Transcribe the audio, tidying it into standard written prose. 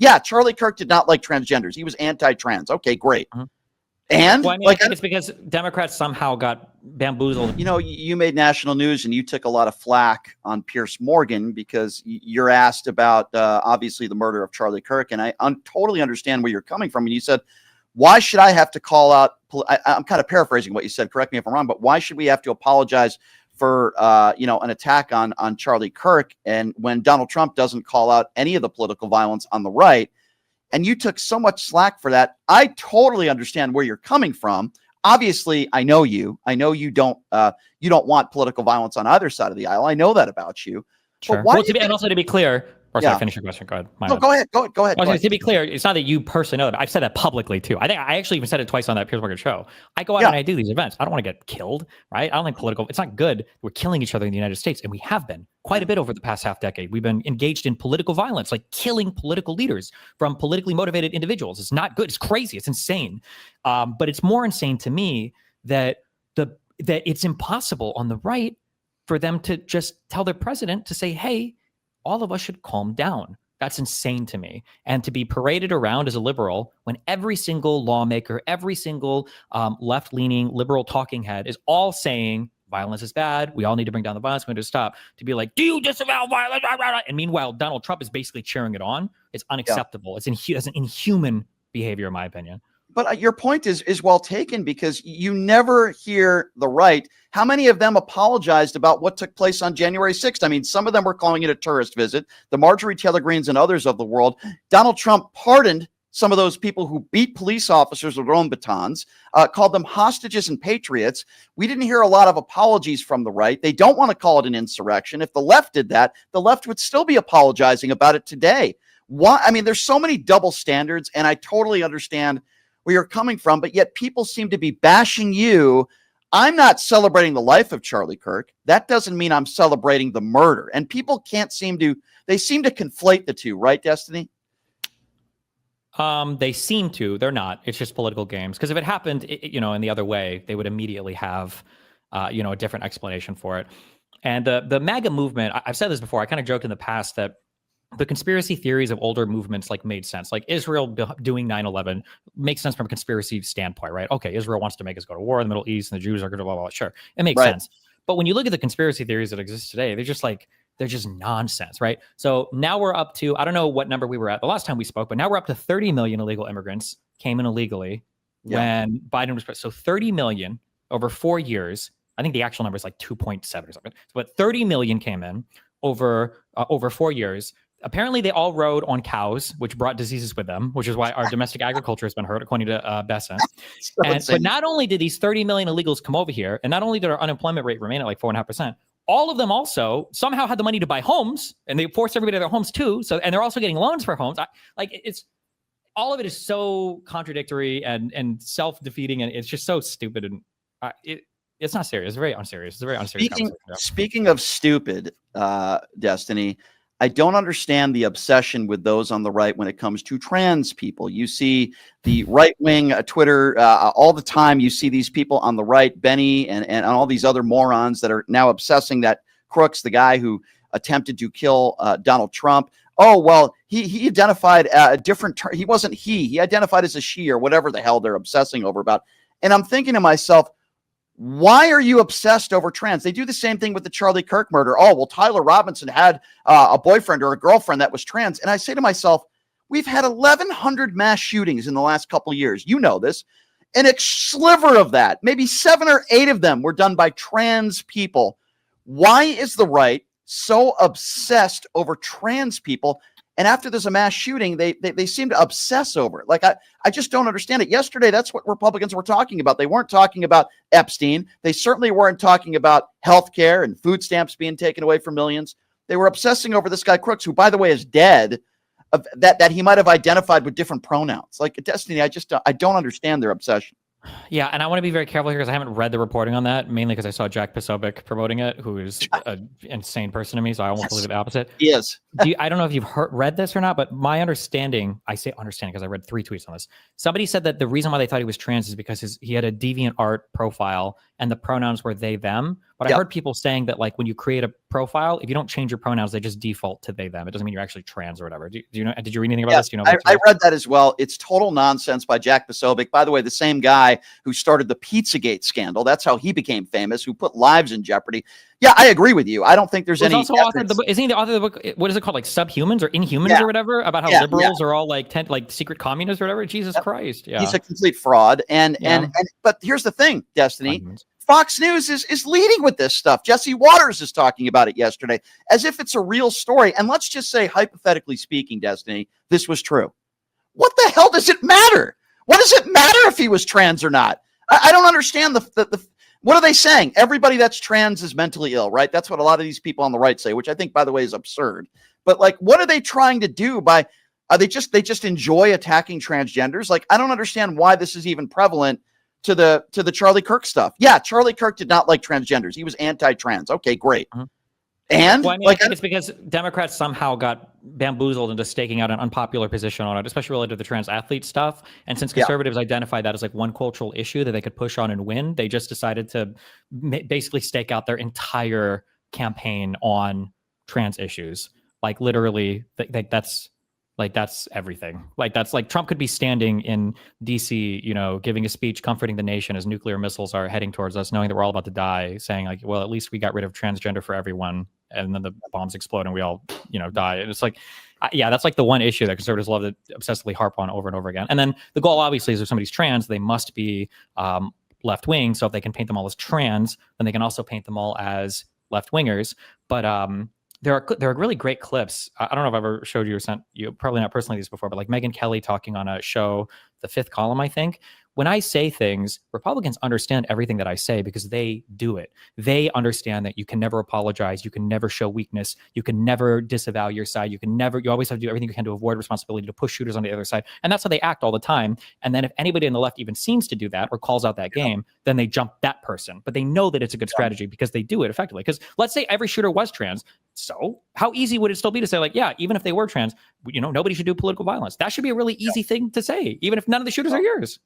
Yeah, Charlie Kirk did not like transgenders. He was anti-trans. Okay, great. Mhm. And Well, I mean, I think it's because Democrats somehow got bamboozled. You know, you made national news and you took a lot of flack on Piers Morgan because you're asked about obviously the murder of Charlie Kirk. And I totally understand where you're coming from. And you said, why should I have to call out? I'm kind of paraphrasing what you said. Correct me if I'm wrong, but why should we have to apologize for, an attack on Charlie Kirk? And when Donald Trump doesn't call out any of the political violence on the right, and you took so much slack for that, I totally understand where you're coming from. Obviously, I know you. I know you don't want political violence on either side of the aisle. I know that about you. Sure. Well, and also to be clear, or sorry, finish your question. Go ahead. No, go ahead. Go ahead. To be clear, it's not that you personally know that. I've said that publicly too. I think I actually even said it twice on that Piers Morgan show. I go out and I do these events. I don't want to get killed, right? I don't think it's not good. We're killing each other in the United States, and we have been quite a bit over the past half decade. We've been engaged in political violence, like killing political leaders from politically motivated individuals. It's not good. It's crazy. It's insane. But it's more insane to me that it's impossible on the right for them to just tell their president to say, hey, all of us should calm down. That's insane to me. And to be paraded around as a liberal when every single lawmaker, every single left-leaning liberal talking head is all saying violence is bad. We all need to bring down the violence. We need to stop. To be like, do you disavow violence? And meanwhile, Donald Trump is basically cheering it on. It's unacceptable. It's an inhuman behavior, in my opinion. But your point is well taken, because you never hear the right. How many of them apologized about what took place on January 6th? I mean, some of them were calling it a tourist visit. The Marjorie Taylor Greens and others of the world. Donald Trump pardoned some of those people who beat police officers with their own batons, called them hostages and patriots. We didn't hear a lot of apologies from the right. They don't want to call it an insurrection. If the left did that, the left would still be apologizing about it today. Why? I mean, there's so many double standards, and I totally understand where you're coming from, but yet people seem to be bashing you. I'm not celebrating the life of Charlie Kirk. That doesn't mean I'm celebrating the murder. And people seem to conflate the two, right, Destiny? They seem to. They're not. It's just political games. Because if it happened, in the other way, they would immediately have, a different explanation for it. And the MAGA movement, I've said this before. I kind of joked in the past that the conspiracy theories of older movements made sense. Like Israel doing 9/11 makes sense from a conspiracy standpoint, right? Okay, Israel wants to make us go to war in the Middle East, and the Jews are going to blah, blah, blah. Sure, it makes sense. But when you look at the conspiracy theories that exist today, they're just nonsense, right? So now we're up to, I don't know what number we were at the last time we spoke, but now we're up to 30 million illegal immigrants came in illegally when Biden was president. So 30 million over 4 years. I think the actual number is like 2.7 or something. But 30 million came in over 4 years. Apparently, they all rode on cows, which brought diseases with them, which is why our domestic agriculture has been hurt, according to Besant. But not only did these 30 million illegals come over here, and not only did our unemployment rate remain at like 4.5%, all of them also somehow had the money to buy homes, and they forced everybody to their homes too. So, and they're also getting loans for homes. All of it is so contradictory and self-defeating, and it's just so stupid, and it's not serious. It's very unserious. It's a very unserious conversation. Speaking of stupid, Destiny, I don't understand the obsession with those on the right when it comes to trans people. You see the right-wing Twitter all the time. You see these people on the right, Benny and all these other morons that are now obsessing that Crooks, the guy who attempted to kill Donald Trump. Oh, well, he identified a different term. He wasn't he identified as a she, or whatever the hell they're obsessing over about. And I'm thinking to myself, why are you obsessed over trans? They do the same thing with the Charlie Kirk murder. Oh, well, Tyler Robinson had a boyfriend or a girlfriend that was trans. And I say to myself, we've had 1,100 mass shootings in the last couple of years. You know this. And a sliver of that, maybe 7 or 8 of them, were done by trans people. Why is the right so obsessed over trans people? And after there's a mass shooting, they seem to obsess over it. Like, I just don't understand it. Yesterday, that's what Republicans were talking about. They weren't talking about Epstein. They certainly weren't talking about health care and food stamps being taken away from millions. They were obsessing over this guy Crooks, who, by the way, is dead, that he might have identified with different pronouns. Like, Destiny, I don't understand their obsession. Yeah, and I want to be very careful here because I haven't read the reporting on that, mainly because I saw Jack Posobiec promoting it, who is an insane person to me, so I almost believe the opposite. He is. I don't know if you've read this or not, but my understanding, I say understanding because I read 3 tweets on this. Somebody said that the reason why they thought he was trans is because he had a deviant art profile and the pronouns were they, them, But I heard people saying that like when you create a profile, if you don't change your pronouns, they just default to they them. It doesn't mean you're actually trans or whatever. Do you know? Did you read anything about this? Do you know? I read that as well. It's total nonsense by Jack Posobiec. By the way, the same guy who started the Pizzagate scandal. That's how he became famous. Who put lives in jeopardy. Yeah, I agree with you. I don't think there's any. Also authored the book. Isn't he the author of the book? What is it called? Like Subhumans or Inhumans or whatever? About how liberals are all like secret communists or whatever. Jesus Christ. Yeah. He's a complete fraud. And but here's the thing, Destiny. Fox News is leading with this stuff. Jesse Waters is talking about it yesterday as if it's a real story. And let's just say, hypothetically speaking, Destiny, this was true. What the hell does it matter? What does it matter if he was trans or not? I don't understand the what are they saying? Everybody that's trans is mentally ill, right? That's what a lot of these people on the right say, which I think, by the way, is absurd. But like, what are they trying to do by, they just enjoy attacking transgenders? Like, I don't understand why this is even prevalent to the Charlie Kirk stuff. Yeah, Charlie Kirk did not like transgenders. He was anti-trans. Okay, great. And well, I mean, I think it's because Democrats somehow got bamboozled into staking out an unpopular position on it, especially related to the trans athlete stuff. And since conservatives identify that as like one cultural issue that they could push on and win, they just decided to basically stake out their entire campaign on trans issues. Like literally, that's everything. Like that's like Trump could be standing in DC, you know, giving a speech comforting the nation as nuclear missiles are heading towards us, knowing that we're all about to die, saying like, well, at least we got rid of transgender for everyone. And then the bombs explode and we all, you know, die. And it's like, yeah, that's like the one issue that conservatives love to obsessively harp on over and over again. And then the goal obviously is if somebody's trans, they must be left wing. So if they can paint them all as trans, then they can also paint them all as left wingers. But there are really great clips. I don't know if I've ever showed you or sent you, probably not personally these before, but like Megyn Kelly talking on a show, The Fifth Column, I think. When I say things, Republicans understand everything that I say because they do it. They understand that you can never apologize. You can never show weakness. You can never disavow your side. You always have to do everything you can to avoid responsibility, to push shooters on the other side. And that's how they act all the time. And then if anybody on the left even seems to do that or calls out that game, then they jump that person. But they know that it's a good strategy because they do it effectively. Because let's say every shooter was trans. So how easy would it still be to say like, yeah, even if they were trans, you know, nobody should do political violence. That should be a really easy thing to say, even if none of the shooters are yours.